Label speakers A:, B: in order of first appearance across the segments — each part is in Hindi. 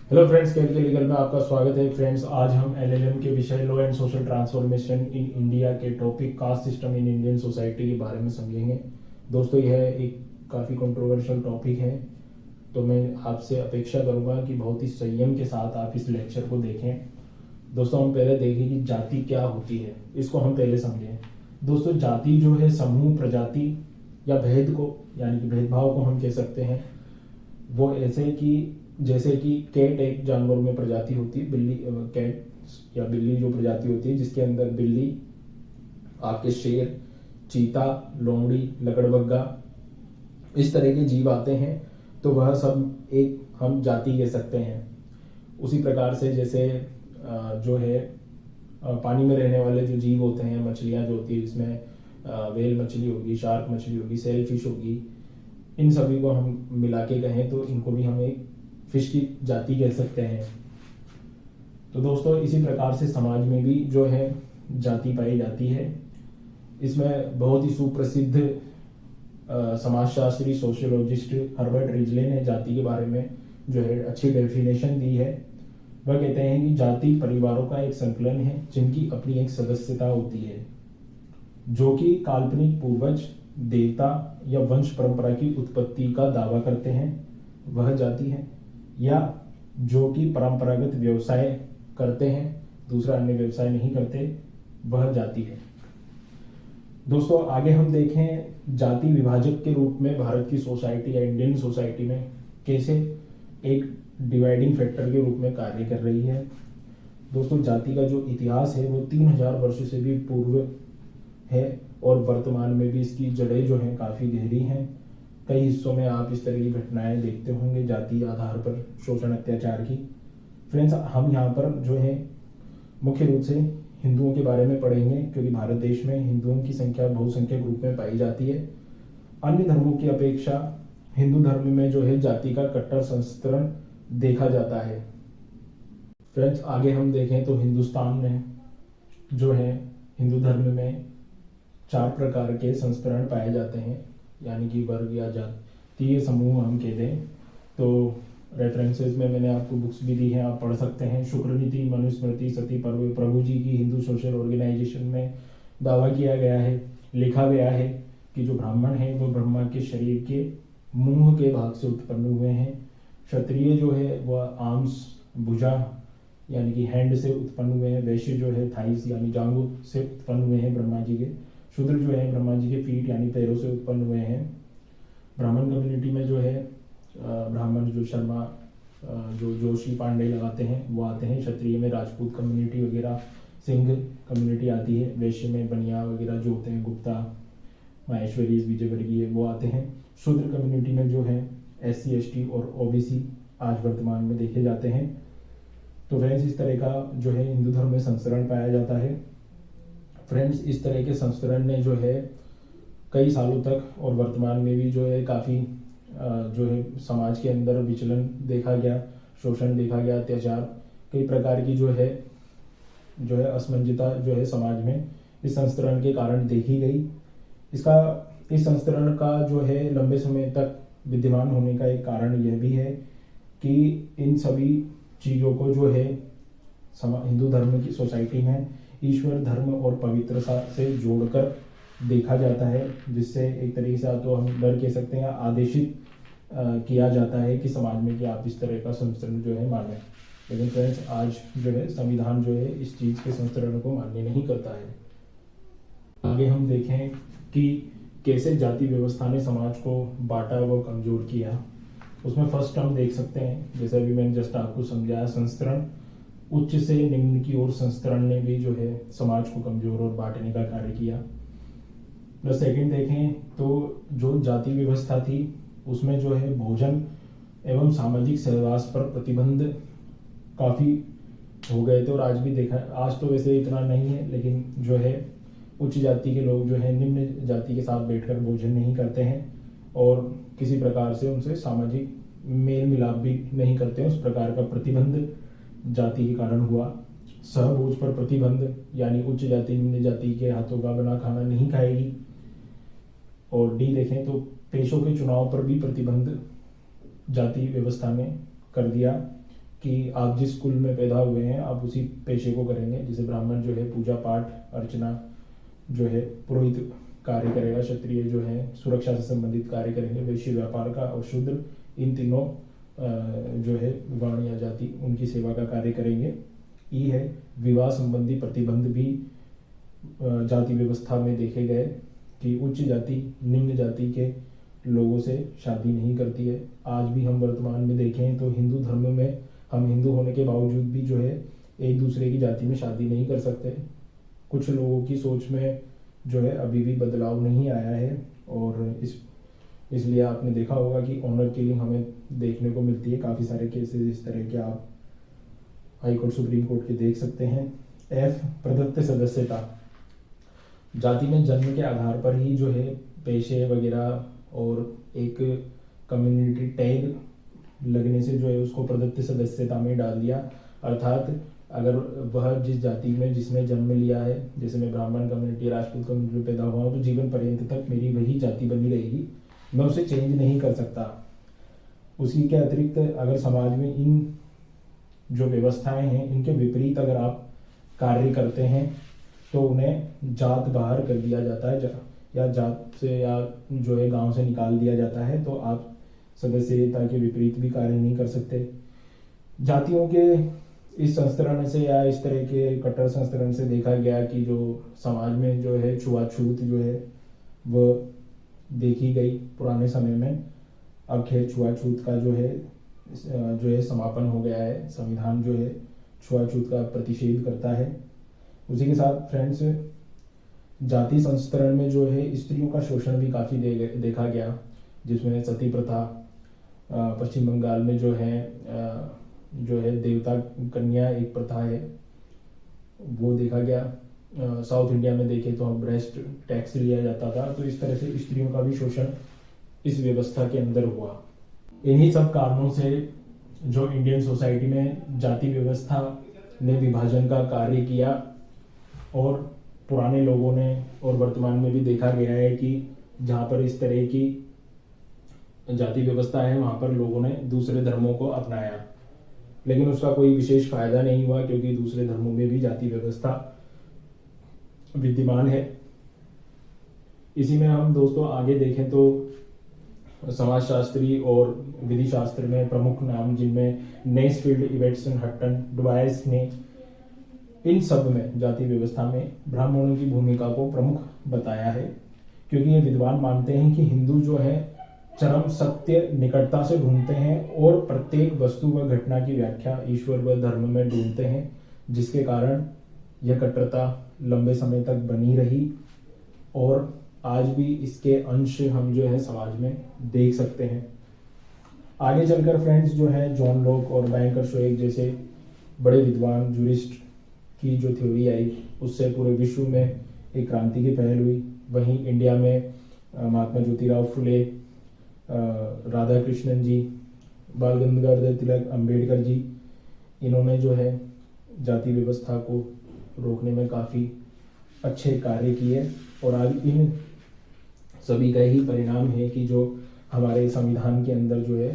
A: हेलो फ्रेंड्स, केयर के लीगल में आपका स्वागत है। फ्रेंड्स, आज हम एलएलएम के विषय law and social transformation in India के topic caste system in Indian society के बारे में समझेंगे। दोस्तों, यह एक काफ़ी कंट्रोवर्शियल टॉपिक है, तो मैं आपसे अपेक्षा करूंगा कि बहुत ही संयम के साथ आप इस लेक्चर को देखें। दोस्तों, हम पहले देखें कि जाति क्या होती है, इसको हम पहले समझें। दोस्तों, जाति जो है समूह, प्रजाति या भेद को, यानी कि भेदभाव को हम कह सकते हैं। वो ऐसे कि जैसे कि कैट एक जानवरों में प्रजाति होती है, बिल्ली, कैट या बिल्ली जो प्रजाति होती है, जिसके अंदर बिल्ली, आपके शेर, चीता, लोमड़ी, लकड़बग्गा, इस तरह के जीव आते हैं, तो वह सब एक हम जाति कह सकते हैं। उसी प्रकार से जैसे जो है पानी में रहने वाले जो जीव होते हैं, मछलियाँ जो होती है, जिसमें वेल मछली होगी, शार्क मछली होगी, सेल फिश होगी, इन सभी को हम मिला के कहें तो इनको भी हम एक फिश की जाति कह सकते हैं। तो दोस्तों, इसी प्रकार से समाज में भी जो है जाति पाई जाती है। इसमें बहुत ही सुप्रसिद्ध समाजशास्त्री, सोशियोलॉजिस्ट हर्बर्ट रिजले ने जाति के बारे में जो है अच्छी डेफिनेशन दी है। वह कहते हैं कि जाति परिवारों का एक संकलन है जिनकी अपनी एक सदस्यता होती है, जो कि काल्पनिक पूर्वज, देवता या वंश परंपरा की उत्पत्ति का दावा करते हैं, वह जाति है। या जो कि परंपरागत व्यवसाय करते हैं, दूसरा अन्य व्यवसाय नहीं करते, वह जाति है। दोस्तों, आगे हम देखें जाति विभाजक के रूप में भारत की सोसाइटी या इंडियन सोसाइटी में कैसे एक डिवाइडिंग फैक्टर के रूप में कार्य कर रही है। दोस्तों, जाति का जो इतिहास है वो 3000 वर्षों से भी पूर्व है और वर्तमान में भी इसकी जड़ें जो हैं काफ़ी गहरी हैं। कई हिस्सों में आप इस तरह की घटनाएं देखते होंगे जाति आधार पर शोषण, अत्याचार की। फ्रेंड्स, हम यहाँ पर जो है मुख्य रूप से हिंदुओं के बारे में पढ़ेंगे, क्योंकि भारत देश में हिंदुओं की संख्या बहुसंख्यक रूप में पाई जाती है। अन्य धर्मों की अपेक्षा हिंदू धर्म में जो है जाति का कट्टर संस्करण देखा जाता है। फ्रेंड्स, आगे हम देखें तो हिंदुस्तान में जो है हिंदू धर्म में 4 प्रकार के संस्करण पाए जाते हैं, यानी कि वर्ग या जातीय समूह हम कह दें तो। रेफरेंसेस में मैंने आपको बुक्स भी दी हैं, आप पढ़ सकते हैं। शुक्रनीति, मनुस्मृति, सती पर्व, प्रभु जी की हिंदू सोशल ऑर्गेनाइजेशन में दावा किया गया है, लिखा गया है कि जो ब्राह्मण हैं वो ब्रह्मा के शरीर के मुंह के भाग से उत्पन्न हुए हैं। क्षत्रिय जो है वह आर्म्स, भुजा यानी कि हैंड से उत्पन्न हुए हैं। वैश्य जो है थाइस यानी जांघों से उत्पन्न हुए हैं ब्रह्मा जी के। शूद्र जो है ब्रह्मा जी के फीट यानी पैरों से उत्पन्न हुए हैं। ब्राह्मण कम्युनिटी में जो है ब्राह्मण जो शर्मा, जो जोशी, पांडे लगाते हैं वो आते हैं। क्षत्रिय में राजपूत कम्युनिटी वगैरह, सिंह कम्युनिटी आती है। वैश्य में बनिया वगैरह जो होते हैं, गुप्ता, माहेश्वरी, विजयवर्गीय, वो आते हैं। शूद्र कम्युनिटी में जो है SC ST और OBC आज वर्तमान में देखे जाते हैं। तो फ्रेंड्स, इस तरह का जो है हिंदू धर्म में संस्करण पाया जाता है। फ्रेंड्स, इस तरह के संस्करण ने जो है कई सालों तक और वर्तमान में भी जो है काफ़ी जो है समाज के अंदर विचलन देखा गया, शोषण देखा गया, अत्याचार, कई प्रकार की जो है असमंजसता जो है समाज में इस संस्करण के कारण देखी गई। इस संस्करण का जो है लंबे समय तक विद्यमान होने का एक कारण यह भी है कि इन सभी चीज़ों को जो है हिंदू धर्म की सोसाइटी में ईश्वर, धर्म और पवित्रता से जोड़कर देखा जाता है, जिससे एक तरीके से तो हम डर कह सकते हैं, आदेशित किया जाता है कि समाज में कि आप इस तरह का संस्करण जो है माने। लेकिन फ्रेंड्स, आज जो है संविधान जो है इस चीज़ के संस्करण को मान्य नहीं करता है। आगे हम देखें कि कैसे जाति व्यवस्था ने समाज को बांटा व कमजोर किया। उसमें फर्स्ट हम देख सकते हैं, जैसे अभी मैंने जस्ट आपको समझाया, संस्करण, उच्च से निम्न की ओर संस्करण ने भी जो है समाज को कमजोर और बांटने का कार्य किया। प्लस सेकंड देखें तो जो जाति व्यवस्था थी उसमें जो है भोजन एवं सामाजिक सहवास पर प्रतिबंध काफ़ी हो गए थे, और आज भी देखा, आज तो वैसे इतना नहीं है, लेकिन जो है उच्च जाति के लोग जो है निम्न जाति के साथ बैठकर भोजन नहीं करते हैं और किसी प्रकार से उनसे सामाजिक मेल मिलाप भी नहीं करते हैं। उस प्रकार का प्रतिबंध जाति के कारण हुआ। सहभोज पर प्रतिबंध, यानी उच्च जाति निम्न जाति के हाथों का बना खाना नहीं खाएगी। और डी देखें तो पेशों के चुनाव पर भी प्रतिबंध जाति व्यवस्था में कर दिया। कि आप जिस कुल में पैदा हुए हैं आप उसी पेशे को करेंगे। जैसे ब्राह्मण जो है पूजा पाठ अर्चना जो है पुरोहित कार्य करेगा, क्षत्रिय जो है सुरक्षा से संबंधित कार्य करेंगे, वैश्य व्यापार का, और शूद्र इन तीनों जो है वर्ण या जाति उनकी सेवा का कार्य करेंगे। ई है विवाह संबंधी प्रतिबंध भी जाति व्यवस्था में देखे गए कि उच्च जाति निम्न जाति के लोगों से शादी नहीं करती है। आज भी हम वर्तमान में देखें तो हिंदू धर्म में हम हिंदू होने के बावजूद भी जो है एक दूसरे की जाति में शादी नहीं कर सकते। कुछ लोगों की सोच में जो है अभी भी बदलाव नहीं आया है, और इसलिए आपने देखा होगा कि ऑनर किलिंग हमें देखने को मिलती है। काफ़ी सारे केसेस इस तरह के आप हाई कोर्ट सुप्रीम कोर्ट के देख सकते हैं। एफ प्रदत्त सदस्यता, जाति में जन्म के आधार पर ही जो है पेशे वगैरह और एक कम्युनिटी टैग लगने से जो है उसको प्रदत्त सदस्यता में डाल दिया। अर्थात अगर वह जिस जाति में जिसने जन्म लिया है, जैसे मैं ब्राह्मण कम्युनिटी राजपूत कम्युनिटी में पैदा हुआ हूँ, तो जीवन पर्यंत तक मेरी वही जाति बनी रहेगी, मैं उसे चेंज नहीं कर सकता। उसी के अतिरिक्त अगर समाज में इन जो व्यवस्थाएं हैं इनके विपरीत अगर आप कार्य करते हैं तो उन्हें जात बाहर कर दिया जाता है, या जात से या जो है गांव से निकाल दिया जाता है। तो आप सदस्यता के विपरीत भी कार्य नहीं कर सकते। जातियों के इस संस्करण से या इस तरह के कट्टर संस्करण से देखा गया कि जो समाज में जो है छुआछूत जो है वह देखी गई पुराने समय में। अब खैर छुआछूत का जो है समापन हो गया है। संविधान जो है छुआछूत का प्रतिषेध करता है। उसी के साथ फ्रेंड्स, जाति संस्करण में जो है स्त्रियों का शोषण भी काफ़ी देखा गया, जिसमें सती प्रथा, पश्चिम बंगाल में जो है देवता कन्या एक प्रथा है वो देखा गया। साउथ इंडिया में देखें तो हम ब्रेस्ट टैक्स लिया जाता था। तो इस तरह से स्त्रियों का भी शोषण इस व्यवस्था के अंदर हुआ। इन्हीं सब कारणों से जो इंडियन सोसाइटी में जाति व्यवस्था ने विभाजन का कार्य किया, और पुराने लोगों ने और वर्तमान में भी देखा गया है कि जहाँ पर इस तरह की जाति व्यवस्था है वहाँ पर लोगों ने दूसरे धर्मों को अपनाया, लेकिन उसका कोई विशेष फायदा नहीं हुआ, क्योंकि दूसरे धर्मों में भी जाति व्यवस्था विद्यमान है। इसी में हम दोस्तों आगे देखें तो समाजशास्त्री और विधि शास्त्र में प्रमुख नाम जिनमें नेस्फील्ड, इवेटसन, हट्टन, डुबायस ने इन सब में जाति व्यवस्था में ब्राह्मणों की भूमिका को प्रमुख बताया है, क्योंकि ये विद्वान मानते हैं कि हिंदू जो है चरम सत्य निकटता से ढूंढते हैं और प्रत्येक वस्तु व घटना की व्याख्या ईश्वर व धर्म में ढूंढते हैं, जिसके कारण यह कट्टरता लंबे समय तक बनी रही, और आज भी इसके अंश हम जो है समाज में देख सकते हैं। आगे चलकर फ्रेंड्स जो है जॉन लॉक और बैंकर शोएक जैसे बड़े विद्वान जूरिस्ट की जो थ्योरी आई, उससे पूरे विश्व में एक क्रांति की पहल हुई। वहीं इंडिया में महात्मा ज्योतिराव फुले, राधा कृष्णन जी, बाल गंगाधर तिलक, अंबेडकर जी, इन्होंने जो है जाति व्यवस्था को रोकने में काफ़ी अच्छे कार्य किए, और आज इन सभी का ही परिणाम है कि जो हमारे संविधान के अंदर जो है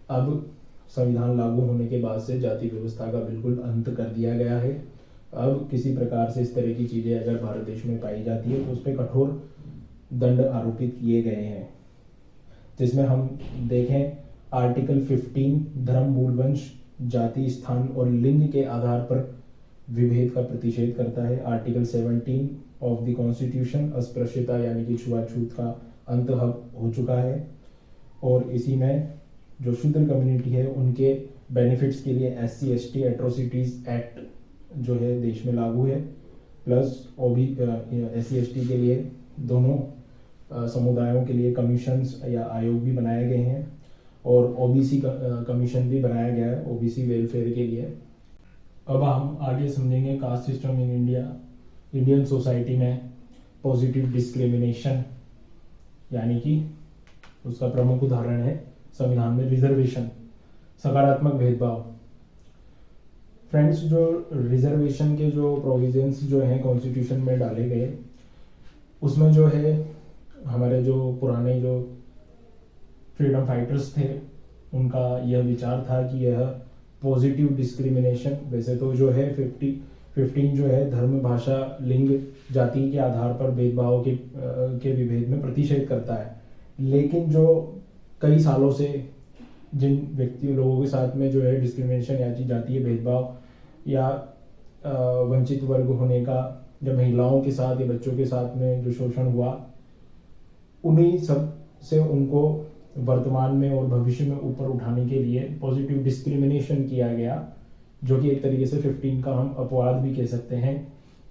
A: अब संविधान लागू होने के बाद से जाति व्यवस्था का बिल्कुल अंत कर दिया गया है। अब किसी प्रकार से इस तरह की चीज़ें अगर भारत देश में पाई जाती है तो उस पर कठोर दंड आरोपित किए गए हैं, जिसमें हम देखें आर्टिकल 15 धर्म, मूल वंश, जाति, स्थान और लिंग के आधार पर विभेद का प्रतिषेध करता है। आर्टिकल 17 ऑफ द कॉन्स्टिट्यूशन अस्पृश्यता यानी कि छुआछूत का अंत हो चुका है, और इसी में जो शूद्र कम्युनिटी है उनके बेनिफिट्स के लिए SC/ST एट्रोसिटीज एक्ट जो है देश में लागू है, प्लस SC/ST के लिए दोनों समुदायों के लिए कमीशंस या आयोग भी बनाए गए हैं, और OBC कमीशन भी बनाया गया है OBC वेलफेयर के लिए। अब हम आगे समझेंगे cast system in Indian society में पॉजिटिव डिस्क्रिमिनेशन, यानी कि उसका प्रमुख उदाहरण है संविधान में रिजर्वेशन, सकारात्मक भेदभाव। फ्रेंड्स, जो रिजर्वेशन के जो प्रोविजंस जो हैं कॉन्स्टिट्यूशन में डाले गए, उसमें जो है हमारे जो पुराने जो फ्रीडम फाइटर्स थे उनका यह विचार था कि यह पॉजिटिव डिस्क्रिमिनेशन। वैसे तो जो है 15 जो है धर्म, भाषा, लिंग, जाति के आधार पर भेदभाव के विभेद में प्रतिषेध करता है, लेकिन जो कई सालों से जिन लोगों के साथ में जो है डिस्क्रिमिनेशन या जातीय भेदभाव या वंचित वर्ग होने का, या महिलाओं के साथ या बच्चों के साथ में जो शोषण हुआ, उन्हीं सब से उनको वर्तमान में और भविष्य में ऊपर उठाने के लिए पॉजिटिव डिस्क्रिमिनेशन किया गया, जो कि एक तरीके से 15 का हम अपवाद भी कह सकते हैं।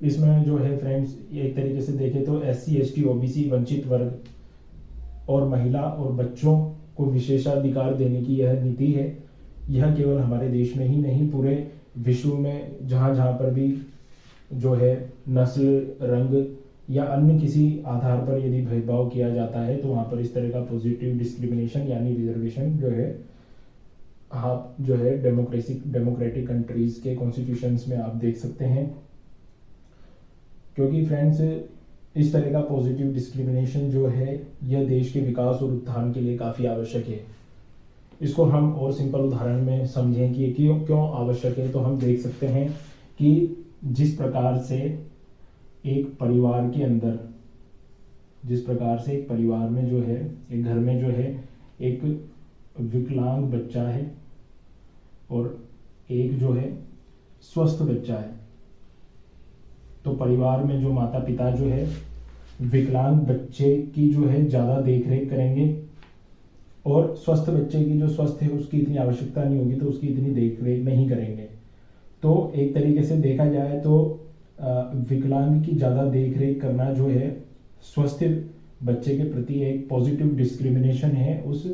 A: इसमें जो है फ्रेंड्स, एक तरीके से देखें तो SC ST OBC वंचित वर्ग और महिला और बच्चों को विशेषाधिकार देने की यह नीति है। यह केवल हमारे देश में ही नहीं, पूरे विश्व में जहाँ जहाँ पर भी जो है नस्ल, रंग या अन्य किसी आधार पर यदि भेदभाव किया जाता है, तो वहाँ पर इस तरह का पॉजिटिव डिस्क्रिमिनेशन यानी रिजर्वेशन जो है, आप जो है डेमोक्रेटिक कंट्रीज के कॉन्स्टिट्यूशंस में आप देख सकते हैं। क्योंकि फ्रेंड्स, इस तरह का पॉजिटिव डिस्क्रिमिनेशन जो है, यह देश के विकास और उत्थान के लिए काफ़ी आवश्यक है। इसको हम और सिंपल उदाहरण में समझें कि क्यों आवश्यक है, तो हम देख सकते हैं कि जिस प्रकार से एक परिवार के अंदर, जिस प्रकार से एक परिवार में जो है, एक घर में जो है एक विकलांग बच्चा है और एक जो है स्वस्थ बच्चा है, तो परिवार में जो माता पिता जो है विकलांग बच्चे की जो है ज़्यादा देखरेख करेंगे, और स्वस्थ बच्चे की जो स्वस्थ है उसकी इतनी आवश्यकता नहीं होगी, तो उसकी इतनी देखरेख नहीं करेंगे। तो एक तरीके से देखा जाए तो विकलांग की ज़्यादा देखरेख करना जो है स्वस्थ बच्चे के प्रति एक पॉजिटिव डिस्क्रिमिनेशन है उस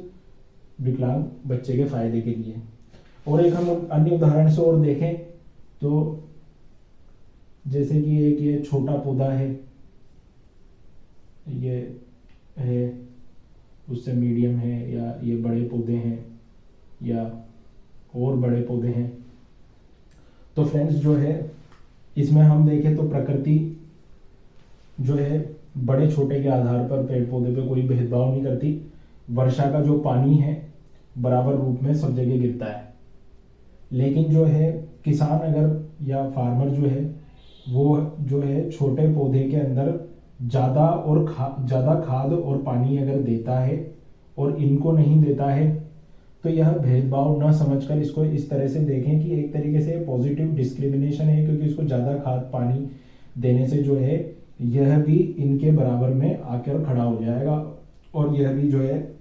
A: विकलांग बच्चे के फायदे के लिए। और एक हम अन्य उदाहरण से और देखें तो जैसे कि एक ये छोटा पौधा है, ये है, उससे मीडियम है, या ये बड़े पौधे हैं या और बड़े पौधे हैं। तो फ्रेंड्स जो है, इसमें हम देखें तो प्रकृति जो है बड़े छोटे के आधार पर पेड़ पौधे पे कोई भेदभाव नहीं करती। वर्षा का जो पानी है बराबर रूप में सब जगह गिरता है, लेकिन जो है किसान अगर या फार्मर जो है वो जो है छोटे पौधे के अंदर ज़्यादा खाद और पानी अगर देता है और इनको नहीं देता है, तो यह भेदभाव न समझकर इसको इस तरह से देखें कि एक तरीके से पॉजिटिव डिस्क्रिमिनेशन है, क्योंकि इसको ज़्यादा खाद पानी देने से जो है यह भी इनके बराबर में आकर खड़ा हो जाएगा, और यह भी जो है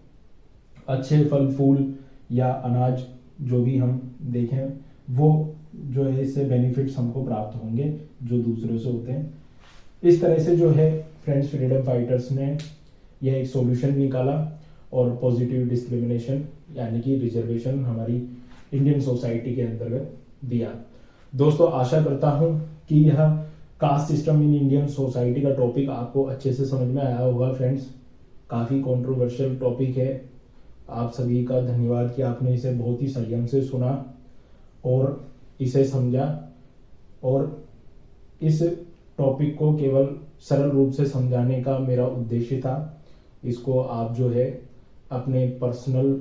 A: अच्छे फल फूल या अनाज जो भी हम देखें वो जो है इससे बेनिफिट्स हमको प्राप्त होंगे जो दूसरों से होते हैं। इस तरह से जो है फ्रेंड्स, फ्रीडम फाइटर्स ने यह एक सॉल्यूशन निकाला और पॉजिटिव डिस्क्रिमिनेशन यानी कि रिजर्वेशन हमारी इंडियन सोसाइटी के अंतर्गत दिया। दोस्तों, आशा करता हूं कि यह cast system in Indian society का टॉपिक आपको अच्छे से समझ में आया होगा। फ्रेंड्स, काफ़ी कंट्रोवर्शियल टॉपिक है। आप सभी का धन्यवाद कि आपने इसे बहुत ही संयम से सुना और इसे समझा, और इस टॉपिक को केवल सरल रूप से समझाने का मेरा उद्देश्य था। इसको आप जो है अपने पर्सनल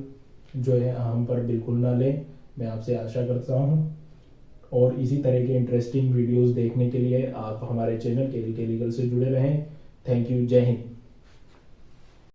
A: जो है अहम पर बिल्कुल ना लें, मैं आपसे आशा करता हूँ। और इसी तरह के इंटरेस्टिंग वीडियोस देखने के लिए आप हमारे चैनल के लीगल से जुड़े रहें। Thank you. जय हिंद।